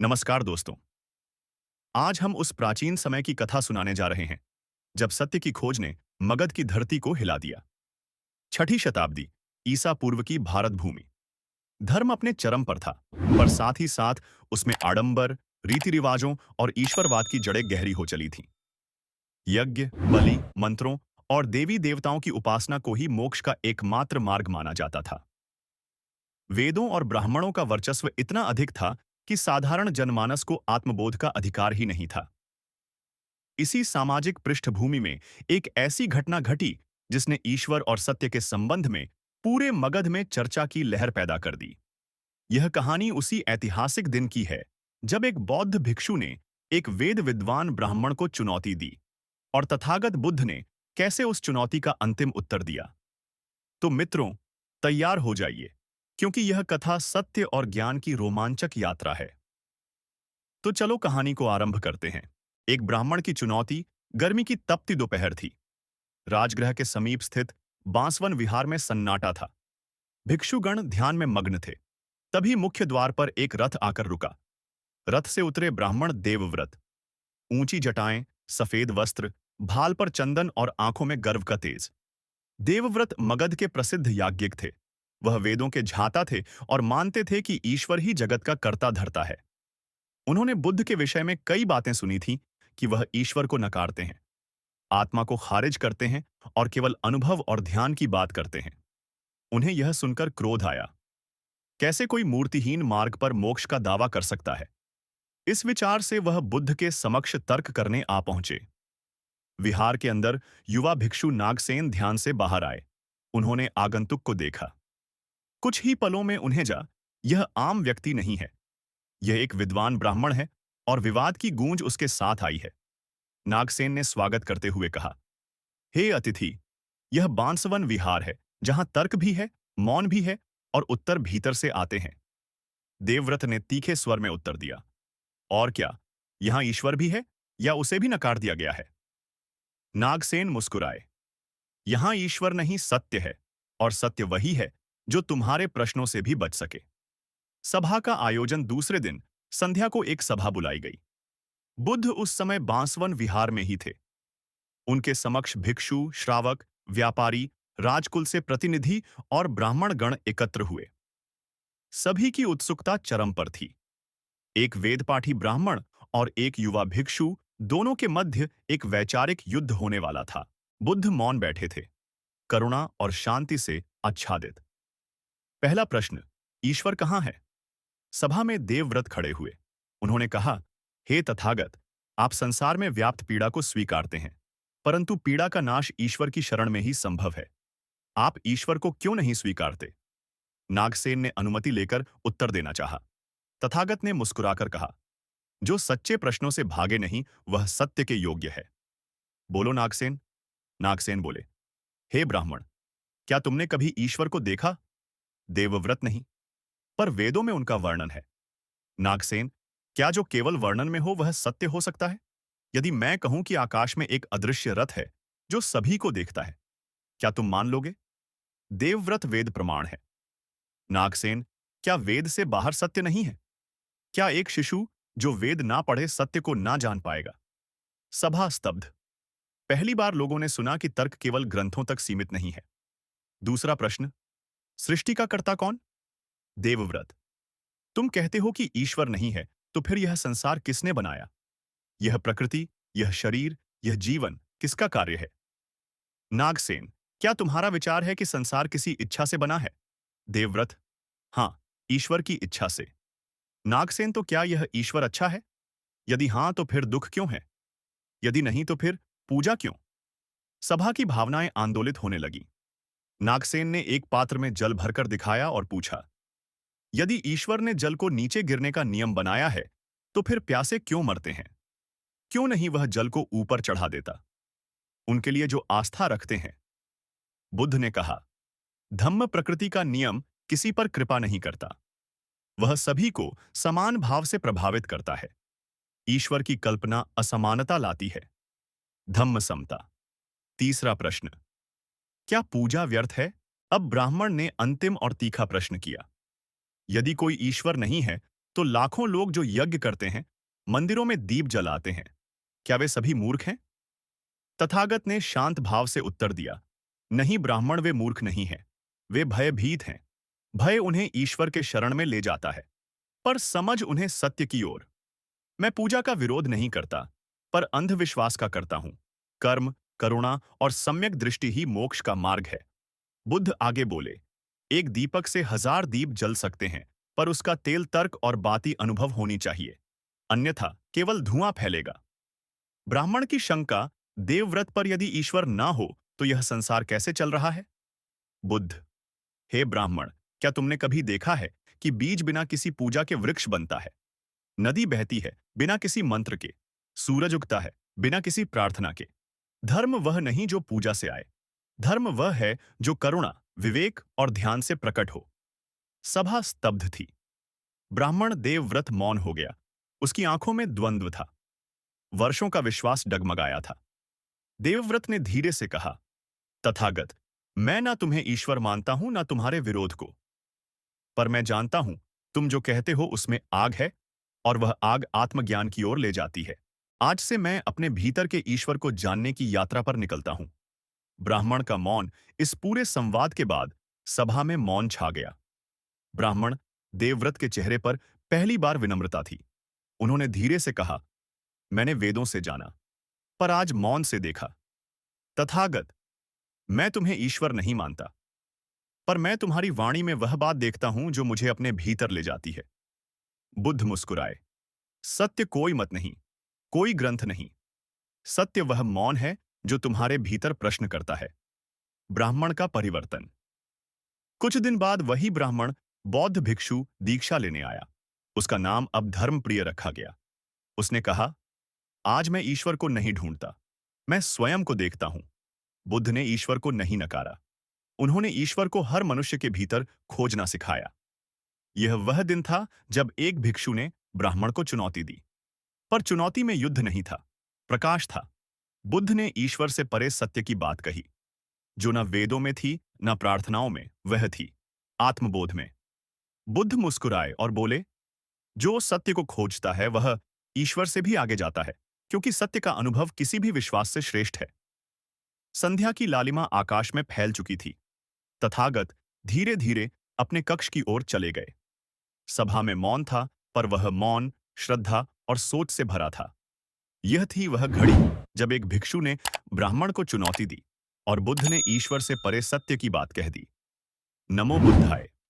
नमस्कार दोस्तों। आज हम उस प्राचीन समय की कथा सुनाने जा रहे हैं जब सत्य की खोज ने मगध की धरती को हिला दिया। छठी शताब्दी ईसा पूर्व की भारत भूमि। धर्म अपने चरम पर था, पर साथ ही साथ उसमें आडंबर, रीति रिवाजों और ईश्वरवाद की जड़ें गहरी हो चली थीं। यज्ञ, बलि, मंत्रों और देवी देवताओं की उपासना को ही मोक्ष का एकमात्र मार्ग माना जाता था। वेदों और ब्राह्मणों का वर्चस्व इतना अधिक था कि साधारण जनमानस को आत्मबोध का अधिकार ही नहीं था। इसी सामाजिक पृष्ठभूमि में एक ऐसी घटना घटी जिसने ईश्वर और सत्य के संबंध में पूरे मगध में चर्चा की लहर पैदा कर दी। यह कहानी उसी ऐतिहासिक दिन की है जब एक बौद्ध भिक्षु ने एक वेद विद्वान ब्राह्मण को चुनौती दी और तथागत बुद्ध ने कैसे उस चुनौती का अंतिम उत्तर दिया। तो मित्रों, तैयार हो जाइए, क्योंकि यह कथा सत्य और ज्ञान की रोमांचक यात्रा है। तो चलो कहानी को आरंभ करते हैं। एक ब्राह्मण की चुनौती। गर्मी की तपती दोपहर थी। राजगृह के समीप स्थित बांसवन विहार में सन्नाटा था। भिक्षुगण ध्यान में मग्न थे। तभी मुख्य द्वार पर एक रथ आकर रुका। रथ से उतरे ब्राह्मण देवव्रत। ऊंची जटाएं, सफेद वस्त्र, भाल पर चंदन और आंखों में गर्व का तेज। देवव्रत मगध के प्रसिद्ध याज्ञिक थे। वह वेदों के झाता थे और मानते थे कि ईश्वर ही जगत का कर्ता धर्ता है। उन्होंने बुद्ध के विषय में कई बातें सुनी थी कि वह ईश्वर को नकारते हैं, आत्मा को खारिज करते हैं और केवल अनुभव और ध्यान की बात करते हैं। उन्हें यह सुनकर क्रोध आया। कैसे कोई मूर्तिहीन मार्ग पर मोक्ष का दावा कर सकता है? इस विचार से वह बुद्ध के समक्ष तर्क करने आ पहुंचे। विहार के अंदर युवा भिक्षु नागसेन ध्यान से बाहर आए। उन्होंने आगंतुक को देखा। कुछ ही पलों में उन्हें जा, यह आम व्यक्ति नहीं है, यह एक विद्वान ब्राह्मण है, और विवाद की गूंज उसके साथ आई है। नागसेन ने स्वागत करते हुए कहा, हे अतिथि, यह बांसवन विहार है जहां तर्क भी है, मौन भी है और उत्तर भीतर से आते हैं। देवव्रत ने तीखे स्वर में उत्तर दिया, और क्या, यहां ईश्वर भी है या उसे भी नकार दिया गया है? नागसेन मुस्कुराए, यहां ईश्वर नहीं, सत्य है, और सत्य वही है जो तुम्हारे प्रश्नों से भी बच सके। सभा का आयोजन दूसरे दिन संध्या को एक सभा बुलाई गई। बुद्ध उस समय बांसवन विहार में ही थे। उनके समक्ष भिक्षु, श्रावक, व्यापारी, राजकुल से प्रतिनिधि और ब्राह्मण गण एकत्र हुए। सभी की उत्सुकता चरम पर थी। एक वेदपाठी ब्राह्मण और एक युवा भिक्षु, दोनों के मध्य एक वैचारिक युद्ध होने वाला था। बुद्ध मौन बैठे थे, करुणा और शांति से आच्छादित। पहला प्रश्न, ईश्वर कहाँ है? सभा में देवव्रत खड़े हुए। उन्होंने कहा, हे तथागत, आप संसार में व्याप्त पीड़ा को स्वीकारते हैं, परंतु पीड़ा का नाश ईश्वर की शरण में ही संभव है। आप ईश्वर को क्यों नहीं स्वीकारते? नागसेन ने अनुमति लेकर उत्तर देना चाहा। तथागत ने मुस्कुराकर कहा, जो सच्चे प्रश्नों से भागे नहीं, वह सत्य के योग्य है। बोलो नागसेन। नागसेन बोले, हे ब्राह्मण, क्या तुमने कभी ईश्वर को देखा? देवव्रत, नहीं, पर वेदों में उनका वर्णन है। नागसेन, क्या जो केवल वर्णन में हो वह सत्य हो सकता है? यदि मैं कहूं कि आकाश में एक अदृश्य रथ है जो सभी को देखता है, क्या तुम मान लोगे? देवव्रत, वेद प्रमाण है। नागसेन, क्या वेद से बाहर सत्य नहीं है? क्या एक शिशु जो वेद ना पढ़े सत्य को ना जान पाएगा? सभा स्तब्ध। पहली बार लोगों ने सुना कि तर्क केवल ग्रंथों तक सीमित नहीं है। दूसरा प्रश्न, सृष्टि का कर्ता कौन? देवव्रत, तुम कहते हो कि ईश्वर नहीं है, तो फिर यह संसार किसने बनाया? यह प्रकृति, यह शरीर, यह जीवन किसका कार्य है? नागसेन, क्या तुम्हारा विचार है कि संसार किसी इच्छा से बना है? देवव्रत, हाँ, ईश्वर की इच्छा से। नागसेन, तो क्या यह ईश्वर अच्छा है? यदि हां, तो फिर दुख क्यों है? यदि नहीं, तो फिर पूजा क्यों? सभा की भावनाएं आंदोलित होने लगी। नागसेन ने एक पात्र में जल भरकर दिखाया और पूछा, यदि ईश्वर ने जल को नीचे गिरने का नियम बनाया है, तो फिर प्यासे क्यों मरते हैं? क्यों नहीं वह जल को ऊपर चढ़ा देता, उनके लिए जो आस्था रखते हैं? बुद्ध ने कहा, धम्म प्रकृति का नियम किसी पर कृपा नहीं करता, वह सभी को समान भाव से प्रभावित करता है। ईश्वर की कल्पना असमानता लाती है। धम्म समता। तीसरा प्रश्न, क्या पूजा व्यर्थ है? अब ब्राह्मण ने अंतिम और तीखा प्रश्न किया। यदि कोई ईश्वर नहीं है, तो लाखों लोग जो यज्ञ करते हैं, मंदिरों में दीप जलाते हैं, क्या वे सभी मूर्ख हैं? तथागत ने शांत भाव से उत्तर दिया, नहीं ब्राह्मण, वे मूर्ख नहीं हैं। वे भयभीत हैं। भय उन्हें ईश्वर के शरण में ले जाता है, पर समझ उन्हें सत्य की ओर। मैं पूजा का विरोध नहीं करता, पर अंधविश्वास का करता हूं। कर्म, करुणा और सम्यक दृष्टि ही मोक्ष का मार्ग है। बुद्ध आगे बोले, एक दीपक से 1000 दीप जल सकते हैं, पर उसका तेल तर्क और बाती अनुभव होनी चाहिए, अन्यथा केवल धुआं फैलेगा। ब्राह्मण की शंका, देवव्रत पर यदि ईश्वर ना हो तो यह संसार कैसे चल रहा है? बुद्ध, हे ब्राह्मण, क्या तुमने कभी देखा है कि बीज बिना किसी पूजा के वृक्ष बनता है? नदी बहती है बिना किसी मंत्र के, सूरज उगता है बिना किसी प्रार्थना के। धर्म वह नहीं जो पूजा से आए, धर्म वह है जो करुणा, विवेक और ध्यान से प्रकट हो। सभा स्तब्ध थी। ब्राह्मण देवव्रत मौन हो गया। उसकी आंखों में द्वंद्व था। वर्षों का विश्वास डगमगाया था। देवव्रत ने धीरे से कहा, तथागत, मैं ना तुम्हें ईश्वर मानता हूं ना तुम्हारे विरोध को, पर मैं जानता हूं तुम जो कहते हो उसमें आग है, और वह आग आत्मज्ञान की ओर ले जाती है। आज से मैं अपने भीतर के ईश्वर को जानने की यात्रा पर निकलता हूं। ब्राह्मण का मौन। इस पूरे संवाद के बाद सभा में मौन छा गया। ब्राह्मण देवव्रत के चेहरे पर पहली बार विनम्रता थी। उन्होंने धीरे से कहा, मैंने वेदों से जाना, पर आज मौन से देखा। तथागत, मैं तुम्हें ईश्वर नहीं मानता, पर मैं तुम्हारी वाणी में वह बात देखता हूं जो मुझे अपने भीतर ले जाती है। बुद्ध मुस्कुराए, सत्य कोई मत नहीं, कोई ग्रंथ नहीं। सत्य वह मौन है जो तुम्हारे भीतर प्रश्न करता है। ब्राह्मण का परिवर्तन। कुछ दिन बाद वही ब्राह्मण बौद्ध भिक्षु दीक्षा लेने आया। उसका नाम अब धर्मप्रिय रखा गया। उसने कहा, आज मैं ईश्वर को नहीं ढूंढता, मैं स्वयं को देखता हूं। बुद्ध ने ईश्वर को नहीं नकारा। उन्होंने ईश्वर को हर मनुष्य के भीतर खोजना सिखाया। यह वह दिन था जब एक भिक्षु ने ब्राह्मण को चुनौती दी। पर चुनौती में युद्ध नहीं था, प्रकाश था। बुद्ध ने ईश्वर से परे सत्य की बात कही, जो न वेदों में थी न प्रार्थनाओं में, वह थी आत्मबोध में। बुद्ध मुस्कुराए और बोले, जो सत्य को खोजता है वह ईश्वर से भी आगे जाता है, क्योंकि सत्य का अनुभव किसी भी विश्वास से श्रेष्ठ है। संध्या की लालिमा आकाश में फैल चुकी थी। तथागत धीरे धीरे अपने कक्ष की ओर चले गए। सभा में मौन था, पर वह मौन श्रद्धा और सोच से भरा था। यह थी वह घड़ी जब एक भिक्षु ने ब्राह्मण को चुनौती दी और बुद्ध ने ईश्वर से परे सत्य की बात कह दी। नमो बुद्धाय।